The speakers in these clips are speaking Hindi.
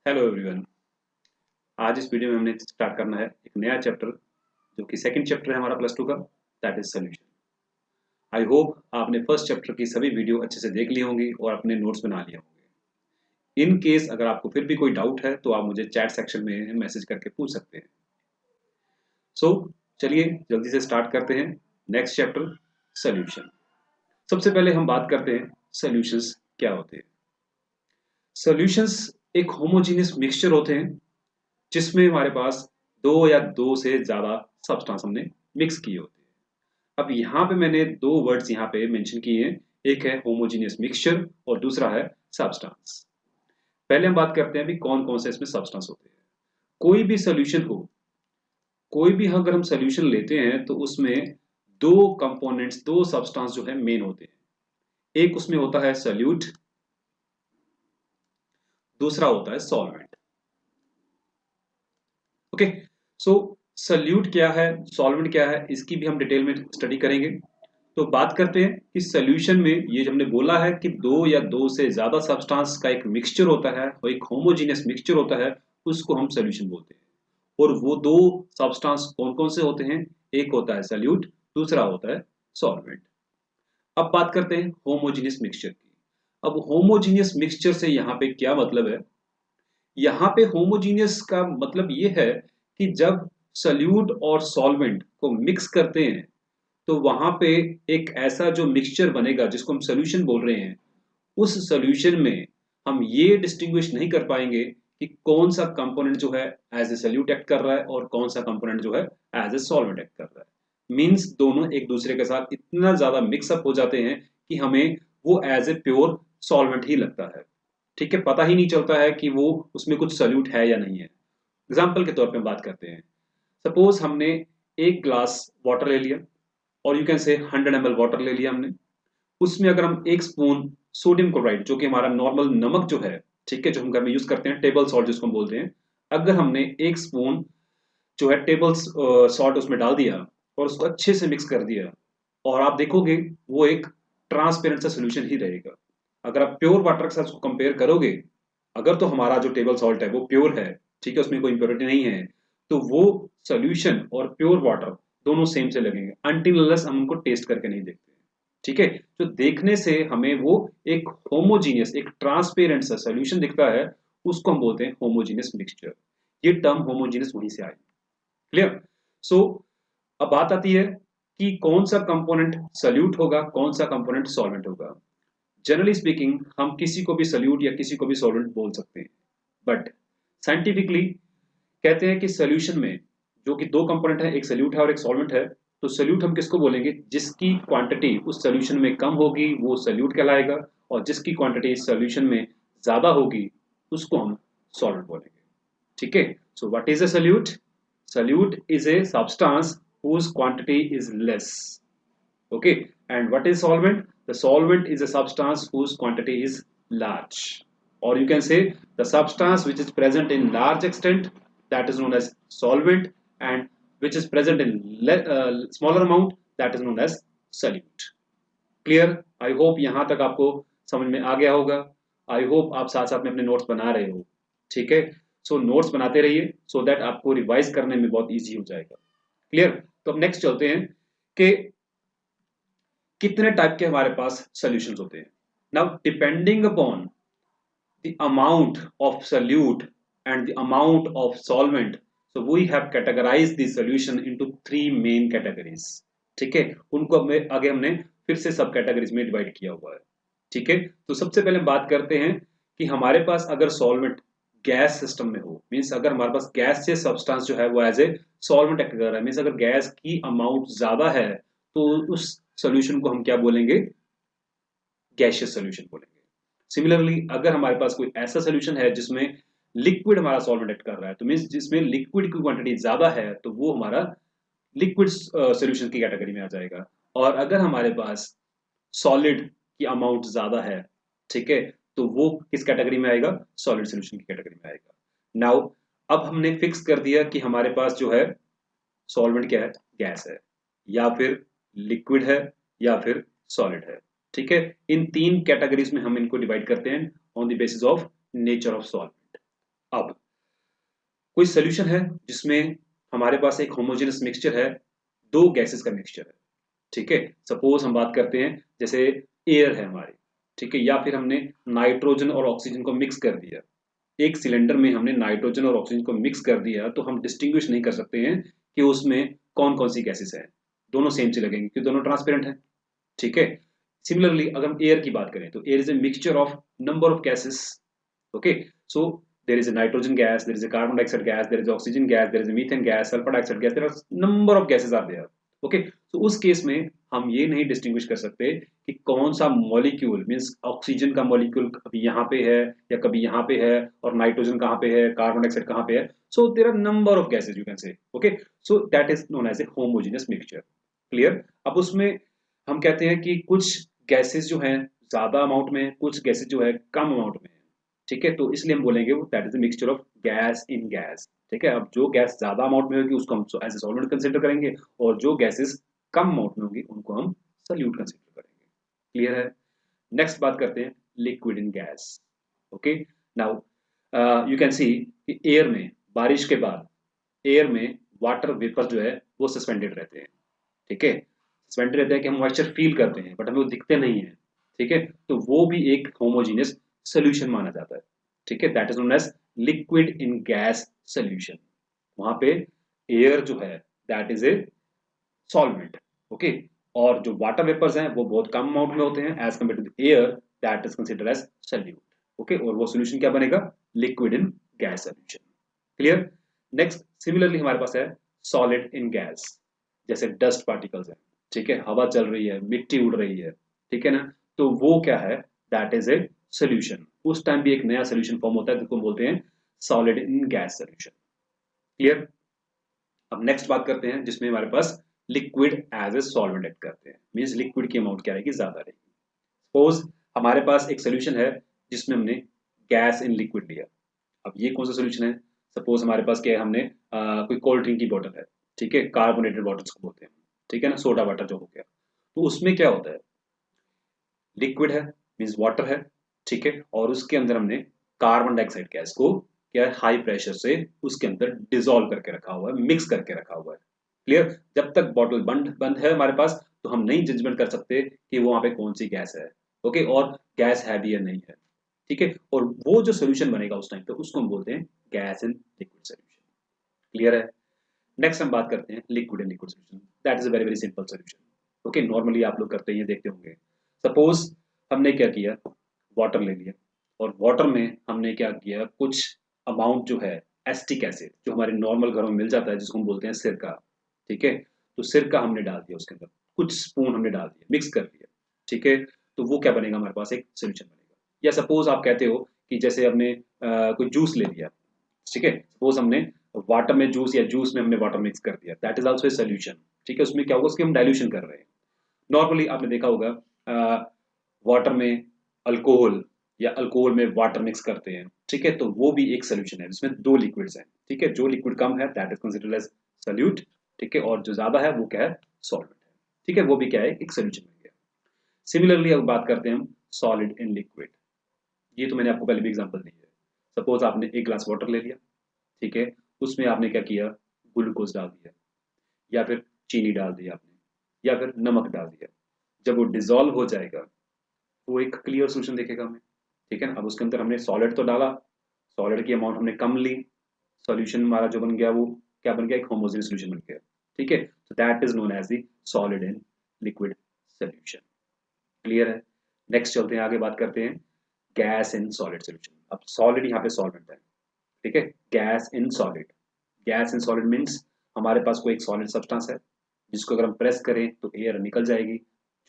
Hello everyone. आज इस वीडियो में हमने स्टार्ट करना है एक नया चैप्टर जो कि सेकंड चैप्टर है हमारा प्लस टू का, that is solution. I hope आपने फर्स्ट चैप्टर की सभी वीडियो अच्छे से देख ली होंगी और अपने नोट्स बना लिए होंगे। इन केस अगर आपको फिर भी कोई डाउट है तो आप मुझे चैट सेक्शन में मैसेज करके पूछ सकते हैं। सो चलिए जल्दी से स्टार्ट करते हैं नेक्स्ट चैप्टर, सोल्यूशन। सबसे पहले हम बात करते हैं सोल्यूशंस क्या होते हैं। सोल्यूशंस एक होमोजीनियस मिक्सचर होते हैं जिसमें हमारे पास दो या दो से ज्यादा सब्सटेंस हमने मिक्स किए होते हैं। अब यहाँ पे मैंने दो वर्ड्स यहाँ पे मेंशन किए हैं, एक है होमोजीनियस मिक्सचर और दूसरा है सब्सटेंस। पहले हम बात करते हैं अभी कौन कौन से इसमें सब्सटेंस होते हैं। कोई भी सोल्यूशन हो, कोई भी अगर हम सोल्यूशन लेते हैं तो उसमें दो कंपोनेंट्स, दो सब्सटेंस जो है मेन होते हैं। एक उसमें होता है सोल्यूट, दूसरा होता है सॉल्वेंट। ओके, सो सोल्यूट क्या है, सॉल्वेंट क्या है, इसकी भी हम डिटेल में स्टडी करेंगे। तो बात करते हैं कि सोल्यूशन में ये हमने बोला है कि दो या दो से ज्यादा सब्सटेंस का एक मिक्सचर होता है और एक होमोजेनियस मिक्सचर होता है, उसको हम सोल्यूशन बोलते हैं। और वो दो सब्सटेंस कौन कौन से होते हैं, एक होता है सोल्यूट, दूसरा होता है सॉल्वेंट। अब बात करते हैं होमोजेनियस मिक्सचर की। अब होमोजेनियस मिक्सचर से यहाँ पे क्या मतलब है, यहाँ पे होमोजीनियस का मतलब ये है कि जब सल्यूट और सॉल्वेंट को मिक्स करते हैं तो वहां पे एक ऐसा जो मिक्सचर बनेगा जिसको हम सोल्यूशन बोल रहे हैं। उस सोल्यूशन में हम ये डिस्टिंग्विश नहीं कर पाएंगे कि कौन सा कंपोनेंट जो है एज ए सल्यूट एक्ट कर रहा है और कौन सा कंपोनेंट जो है एज ए सॉल्वेंट एक्ट कर रहा है। मींस दोनों एक दूसरे के साथ इतना ज्यादा मिक्सअप हो जाते हैं कि हमें वो एज ए प्योर सॉल्वेंट ही लगता है। ठीक है, पता ही नहीं चलता है कि वो उसमें कुछ सल्यूट है या नहीं है। एग्जाम्पल के तौर पे बात करते हैं। सपोज हमने एक ग्लास वाटर ले लिया और यू कैन से 100 ml वाटर ले लिया हमने। उसमें अगर हम एक स्पून सोडियम क्लोराइड जो कि हमारा नॉर्मल नमक जो है, ठीक है, जो हम घर में यूज करते हैं, टेबल सॉल्ट जिसको हम बोलते हैं, अगर हमने एक स्पून जो है टेबल सॉल्ट उसमें डाल दिया और उसको अच्छे से मिक्स कर दिया, और आप देखोगे वो एक ट्रांसपेरेंट सा सोल्यूशन ही रहेगा। अगर आप प्योर वाटर के साथ उसको कंपेयर करोगे, अगर तो हमारा जो टेबल सॉल्ट है वो प्योर है, ठीक है, उसमें कोई इम्प्योरिटी नहीं है, तो वो सोल्यूशन और प्योर वाटर दोनों सेम से लगेंगे अनटिल अनलेस हम उनको टेस्ट करके नहीं देखते। ठीक है, तो देखने से हमें वो एक होमोजीनियस, एक ट्रांसपेरेंट सा सोल्यूशन दिखता है, उसको हम बोलते हैं होमोजीनियस मिक्सचर। ये टर्म होमोजीनियस वहीं से आई। क्लियर? सो अब बात आती है कि कौन सा कंपोनेंट सल्यूट होगा, कौन सा कंपोनेंट सॉल्वेंट होगा। जनरली स्पीकिंग हम किसी को भी सल्यूट या किसी को भी सॉल्वेंट बोल सकते हैं, बट साइंटिफिकली कहते हैं कि सोल्यूशन में जो कि दो कंपोनेंट है, एक सल्यूट है और एक सॉल्वेंट है, तो सल्यूट हम किसको बोलेंगे, जिसकी क्वांटिटी उस सोल्यूशन में कम होगी वो सल्यूट कहलाएगा, और जिसकी क्वांटिटी इस सोल्यूशन में ज्यादा होगी उसको हम सॉल्वेंट बोलेंगे। ठीक है, so what is a solute? Solute is a substance whose quantity is less. Okay, and what is solvent? The solvent is a substance whose quantity is large, or you can say the substance which is present in large extent, that is known as solvent, and which is present in smaller amount, that is known as solute. Clear? I hope यहाँ तक आपको समझ में आ गया होगा। आई होप आप साथ साथ में अपने नोट्स बना रहे हो। ठीक है, सो नोट्स बनाते रहिए सो दैट आपको रिवाइज करने में बहुत इजी हो जाएगा। क्लियर? तो अब नेक्स्ट चलते हैं कि कितने टाइप के हमारे पास सॉल्यूशंस होते हैं। Now depending upon the amount of solute and the amount of solvent, so we have categorized the solution into three main categories. ठीक है, उनको आगे हमने फिर से सब कैटेगरीज में डिवाइड किया हुआ है। ठीक है, तो सबसे पहले हम बात करते हैं कि हमारे पास अगर सॉल्वेंट गैस सिस्टम में हो, मीन्स अगर हमारे पास गैस से सब्सटेंस जो है वो एज ए सॉल्वेंट एक्ट कर रहा है, मीन्स अगर गैस की अमाउंट ज्यादा है तो उस सोल्यूशन को हम क्या बोलेंगे, गैसियस सोल्यूशन बोलेंगे। सिमिलरली अगर हमारे पास कोई ऐसा सोल्यूशन है जिसमें लिक्विड हमारा सॉल्वेंट एक्ट कर रहा है, तो मीन्स जिसमें लिक्विड की क्वांटिटी ज्यादा है तो वो हमारा लिक्विड सोल्यूशन की कैटेगरी में आ जाएगा। और अगर हमारे पास सॉलिड की अमाउंट ज्यादा है, ठीक है, तो वो किस कैटेगरी में आएगा, सॉलिड सोल्यूशन की कैटेगरी में आएगा। नाउ अब हमने फिक्स कर दिया कि हमारे पास जो है सॉल्वेंट क्या है, गैस है, या फिर लिक्विड है, या फिर सॉलिड है। ठीक है, इन तीन कैटेगरीज में हम इनको डिवाइड करते हैं on the basis of nature of solvent. अब कोई सोल्यूशन है जिसमें हमारे पास एक होमोजेनस मिक्सचर है, दो गैसेस का मिक्सचर है, ठीक है। सपोज हम बात करते हैं जैसे एयर है हमारी, ठीक है, या फिर हमने नाइट्रोजन और ऑक्सीजन को मिक्स कर दिया। एक सिलेंडर में हमने नाइट्रोजन और ऑक्सीजन को मिक्स कर दिया तो हम डिस्टिंग्विश नहीं कर सकते हैं कि उसमें कौन कौन सी गैसेस है, दोनों सेम से लगेंगे क्योंकि दोनों ट्रांसपेरेंट है, ठीक है। सिमिलरली अगर हम एयर की बात करें तो air is a mixture of number of gases, okay, so there is a nitrogen gas, there is a carbon dioxide gas, there is oxygen gas, there is a methane gas, sulfur dioxide gas, there are number of gases are there, okay। so उस केस में हम ये नहीं डिस्टिंग्विश कर सकते कि कौन सा मॉलिक्यूल मींस ऑक्सीजन का मॉलिक्यूल कभी यहाँ पे है या कभी यहाँ पे है और नाइट्रोजन कहाँ पे है, कार्बन डाइऑक्साइड कहाँ पे है। So there are number of gases you can say, okay. So that is known as a homogeneous mixture, clear. अब उसमें हम कहते हैं कि कुछ गैसेस जो हैं ज्यादा अमाउंट में, कुछ गैसेस जो है कम अमाउंट में, ठीक है। तो इसलिए हम बोलेंगे वो that is a mixture of gas in gas, ठीक है। अब जो गैस ज्यादा अमाउंट में होगी उसको हम एज ए सॉल्वेंट कंसीडर करेंगे और जो गैसेस कम अमाउंट में होंगी उनको हम सॉल्यूट कंसीडर करेंगे, क्लियर है। नेक्स्ट बात करते हैं liquid in gas, okay. Now you can see कि एयर में, बारिश के बाद एयर में वाटर वेपर जो है वो सस्पेंडेड रहते हैं, ठीक है। सस्पेंडेड रहते हैं कि हम मॉइस्चर फील करते हैं बट हमें वो दिखते नहीं है, ठीक है। तो वो भी एक होमोजीनियस सोल्यूशन माना जाता है, ठीक है। That is known as liquid in gas solution. वहां पे एयर जो है that is a solvent, okay. और जो वाटर वेपर्स हैं वो बहुत कम अमाउंट में होते हैं as compared to air, that is considered as solute, okay. और वो सोल्यूशन क्या बनेगा, liquid in gas solution, clear. Next similarly हमारे पास है सॉलिड इन गैस, जैसे डस्ट पार्टिकल्स है, ठीक है, हवा चल रही है, मिट्टी उड़ रही है, ठीक है ना। तो वो क्या है, दैट इज ए सोल्यूशन। उस टाइम भी एक नया सोल्यूशन फॉर्म होता है जिसको बोलते हैं solid in gas solution, clear. अब नेक्स्ट बात करते हैं जिसमें हमारे पास liquid as a solvent act करते हैं, मींस लिक्विड की अमाउंट क्या रहेगी, ज्यादा रहेगी। सपोज हमारे पास एक सोल्यूशन है जिसमें हमने गैस इन लिक्विड लिया। अब ये कौन सा सोल्यूशन है, सपोज हमारे पास क्या है, हमने कोई कोल्ड ड्रिंक की बोतल है, ठीक है, कार्बोनेटेड वाटर को बोलते हैं, ठीक है ना, सोडा वाटर जो हो गया। तो उसमें क्या होता है, लिक्विड है मींस वाटर है, ठीक है, और उसके अंदर हमने कार्बन डाइऑक्साइड गैस को क्या है हाई प्रेशर से उसके अंदर डिसॉल्व करके रखा हुआ है, मिक्स करके रखा हुआ है, क्लियर। जब तक बॉटल बंद बंद है हमारे पास तो हम नहीं जजमेंट कर सकते कि वहां पे कौन सी गैस है, ओके, और गैस है भी या नहीं है, ठीक है। और वो जो सोल्यूशन बनेगा उस टाइम पे उसको हम बोलते हैं gas in liquid solution, clear है। नेक्स्ट हम बात करते हैं liquid in liquid solution, that is a very very simple solution, okay. Normally आप लोग करते हैं देखते होंगे। सपोज हमने क्या किया, वाटर ले लिया और वाटर में हमने क्या किया, कुछ अमाउंट जो है एसिटिक एसिड जो हमारे नॉर्मल घरों में मिल जाता है जिसको हम बोलते हैं सिरका, ठीक है। तो सिरका हमने डाल दिया उसके अंदर, कुछ स्पून हमने डाल दिया, मिक्स कर दिया, ठीक है। तो वो क्या बनेगा, हमारे पास एक सोल्यूशन बनेगा। या सपोज आप कहते हो कि जैसे हमने कोई जूस ले लिया, ठीक है, सपोज हमने वाटर में जूस या जूस में हमने वाटर मिक्स कर दिया, that is also a solution, ठीक है। उसमें क्या होगा, उसकी हम डाइल्यूशन कर रहे हैं। नॉर्मली आपने देखा होगा वाटर में अल्कोहल या अल्कोहल में वाटर मिक्स करते हैं, ठीक है। तो वो भी एक सोल्यूशन है जिसमें दो लिक्विड्स हैं, ठीक है। जो लिक्विड कम है that is considered as solute, ठीक है, और जो ज्यादा है वो क्या है, सॉल्वेंट है, ठीक है। वो भी क्या है, एक सोल्यूशन बन गया। सिमिलरली अब बात करते हैं हम सॉलिड इन लिक्विड। ये तो मैंने आपको पहले भी एग्जांपल दी है। सपोज आपने एक ग्लास वाटर ले लिया, ठीक है, उसमें आपने क्या किया, ग्लूकोज डाल दिया या फिर चीनी डाल दी आपने या फिर नमक डाल दिया। जब वो डिसॉल्व हो जाएगा वो एक क्लियर सोल्यूशन देखेगा हमें, ठीक है ना। अब उसके अंदर हमने सॉलिड तो डाला, सॉलिड की अमाउंट हमने कम ली, सॉल्यूशन हमारा जो बन गया वो क्या बन गया, एक होमोजेनियस सॉल्यूशन बन गया, ठीक है। तो that is known as the solid in liquid solution, clear है। नेक्स्ट चलते हैं आगे, बात करते हैं गैस इन सॉलिड सॉल्यूशन। अब सॉलिड यहाँ पे सॉल्वेंट है, ठीक है, gas in solid. Gas in solid means हमारे पास कोई एक सॉलिड सब्सटेंस है जिसको अगर हम प्रेस करें तो एयर निकल जाएगी,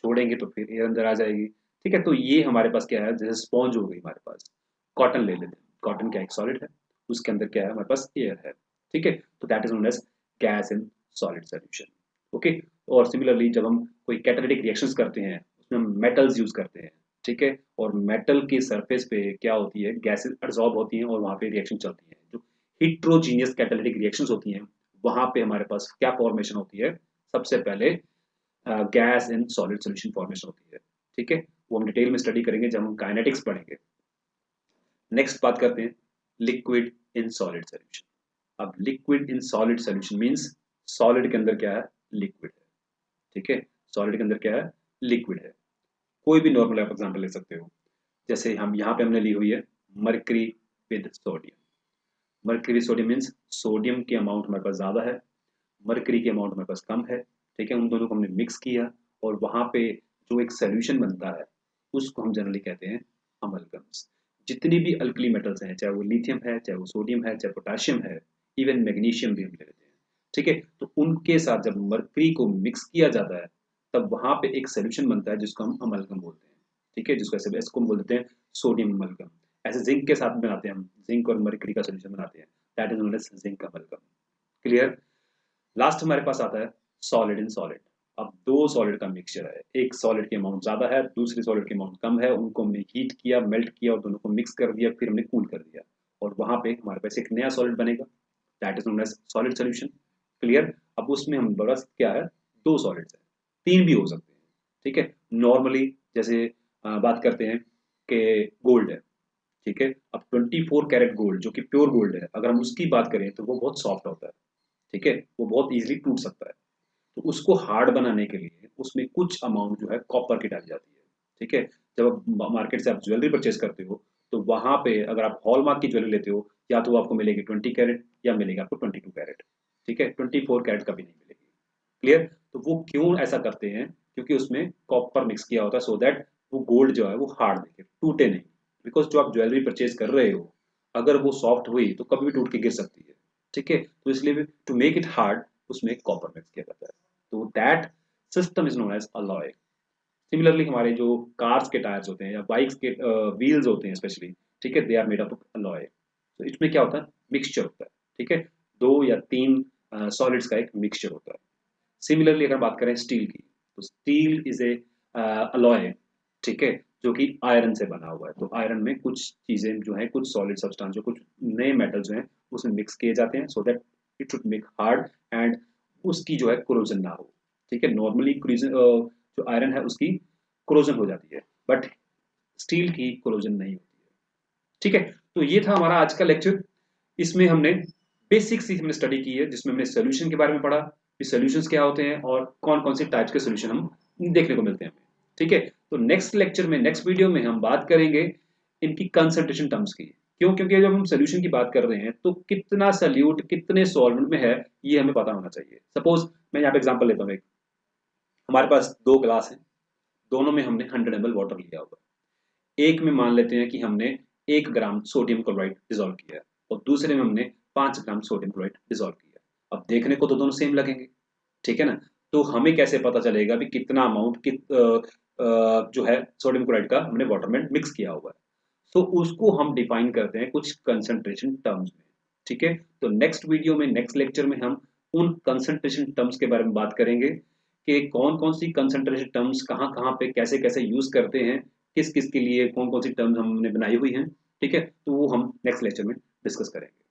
छोड़ेंगे तो फिर एयर अंदर आ जाएगी, ठीक है। तो ये हमारे पास क्या है, जैसे स्पॉन्ज हो गई हमारे पास, कॉटन ले लेते हैं, कॉटन क्या एक सॉलिड है, उसके अंदर क्या है हमारे पास एयर है, ठीक है। तो that is known as gas in solid solution, okay. और सिमिलरली जब हम कोई कैटालिटिक रिएक्शंस करते हैं उसमें हम मेटल्स यूज करते हैं, ठीक है, और मेटल की सरफेस पे क्या होती है, गैसेस एब्जॉर्ब होती हैं और वहां पे रिएक्शन चलती है, जो हिट्रोजीनियस कैटालिटिक रिएक्शंस होती हैं वहां पे हमारे पास क्या फॉर्मेशन होती है, सबसे पहले gas in solid solution formation होती है, ठीक है। वो हम डिटेल में स्टडी करेंगे जब हम काइनेटिक्स पढ़ेंगे। नेक्स्ट बात करते हैं लिक्विड इन सॉलिड सोल्यूशन। अब liquid in solid solution means solid के अंदर क्या है, लिक्विड है, ठीक है, सॉलिड के अंदर क्या है, लिक्विड है। कोई भी नॉर्मल आप एग्जांपल ले सकते हो, जैसे हम यहाँ पे हमने ली हुई है mercury with sodium. Mercury sodium means sodium की अमाउंट हमारे पास ज़्यादा है, मरकरी की अमाउंट हमारे पास कम है, ठीक है, उन दोनों को हमने मिक्स किया और वहाँ पे जो एक सोल्यूशन बनता है उसको हम जनरली कहते हैं अमलगम्स। जितनी भी अल्कली मेटल्स हैं, चाहे वो लिथियम है, चाहे वो सोडियम है, चाहे पोटाशियम है, इवन मैग्नीशियम भी हम ले लेते हैं, ठीक है, तो उनके साथ जब मरकरी को मिक्स किया जाता है तब वहाँ पे एक सोल्यूशन बनता है जिसको हम अमलगम बोलते हैं, ठीक है, जिसको ऐसे इसको हम बोलते हैं सोडियम अमलगम। ऐसे जिंक के साथ बनाते हैं हम, जिंक और मरकरी का सोल्यूशन बनाते हैं, that is known as zinc amalgam. Clear. Last हमारे पास आता है सॉलिड इन सॉलिड। अब दो सॉलिड का मिक्सचर है, एक सॉलिड की अमाउंट ज्यादा है, दूसरी सॉलिड की अमाउंट कम है, उनको हमने हीट किया, मेल्ट किया और दोनों को मिक्स कर दिया, फिर हमने कूल कर दिया और वहां पे हमारे पास एक नया सॉलिड बनेगा, that is known as solid solution. Clear. अब उसमें हम बस क्या है, दो सॉलिड्स है, तीन भी हो सकते हैं, ठीक है। नॉर्मली जैसे बात करते हैं कि गोल्ड है, ठीक है, अब 24 कैरेट गोल्ड जो कि प्योर गोल्ड है, अगर हम उसकी बात करें तो वो बहुत सॉफ्ट होता है, ठीक है, वो बहुत इजीली टूट सकता है। तो उसको हार्ड बनाने के लिए उसमें कुछ अमाउंट जो है कॉपर की डाली जाती है, ठीक है। जब आप मार्केट से आप ज्वेलरी परचेज करते हो तो वहां पे अगर आप हॉलमार्क की ज्वेलरी लेते हो या तो आपको मिलेगी 20 कैरेट या मिलेगी आपको 22 कैरेट, ठीक है, 24 कैरेट कभी नहीं मिलेगी। क्लियर। तो वो क्यों ऐसा करते हैं, क्योंकि उसमें कॉपर मिक्स किया होता है सो दैट वो गोल्ड जो है वो हार्ड दिखे, टूटे नहीं। बिकॉज जो आप ज्वेलरी परचेज कर रहे हो अगर वो सॉफ्ट हुई तो कभी भी टूट के गिर सकती है, ठीक है, तो इसलिए टू मेक इट हार्ड उसमें कॉपर मिक्स किया जाता है, तो that system is known as alloy. Similarly हमारे जो कार्स के टायर्स होते हैं या बाइक्स के व्हील्स होते हैं स्पेशली, ठीक है, they are made up of alloy. तो इसमें क्या होता है, मिक्सचर होता है, ठीक है, दो या तीन सॉलिड्स का एक मिक्सचर होता है। सिमिलरली अगर बात करें स्टील की, तो स्टील इज ए अलॉय, ठीक है, जो कि आयरन से बना हुआ है। तो आयरन में कुछ चीजें जो है, कुछ सॉलिड सब्सटेंस जो कुछ नए मेटल जो है उसमें मिक्स किए जाते हैं so that it should make hard and उसकी जो है क्रोजन ना हो, ठीक है। नॉर्मली जो आयरन है उसकी क्रोजन हो जाती है बट स्टील की क्रोजन नहीं होती है, ठीक है। तो ये था हमारा आज का लेक्चर। इसमें हमने बेसिक सी हमने स्टडी की है जिसमें हमने सोल्यूशन के बारे में पढ़ा कि सोल्यूशंस क्या होते हैं और कौन कौन से टाइप्स के सोल्यूशन हम देखने को मिलते हैं, ठीक है। तो नेक्स्ट लेक्चर में, नेक्स्ट वीडियो में हम बात करेंगे इनकी कंसंट्रेशन टर्म्स की। क्यों? क्योंकि जब हम सोल्यूशन की बात कर रहे हैं तो कितना सल्यूट कितने सॉल्वेंट में है ये हमें पता होना चाहिए। सपोज मैं यहाँ पे एग्जाम्पल लेता हूँ, एक हमारे पास दो ग्लास हैं, दोनों में हमने 100 ml वाटर लिया हुआ है। एक में मान लेते हैं कि हमने 1 ग्राम सोडियम क्लोराइड डिजोल्व किया है और दूसरे में हमने 5 ग्राम सोडियम क्लोराइड डिजोल्व किया है। अब देखने को तो दोनों सेम लगेंगे, ठीक है ना। तो हमें कैसे पता चलेगा भी कितना अमाउंट जो है सोडियम क्लोराइड का हमने वाटर में मिक्स किया हुआ है। तो उसको हम डिफाइन करते हैं कुछ कंसंट्रेशन टर्म्स में, ठीक है। तो नेक्स्ट वीडियो में, नेक्स्ट लेक्चर में हम उन कंसंट्रेशन टर्म्स के बारे में बात करेंगे कि कौन कौन सी कंसंट्रेशन टर्म्स कहाँ कहाँ पे कैसे कैसे यूज करते हैं, किस किस के लिए कौन कौन सी टर्म्स हमने बनाई हुई हैं, ठीक है। तो वो हम नेक्स्ट लेक्चर में डिस्कस करेंगे।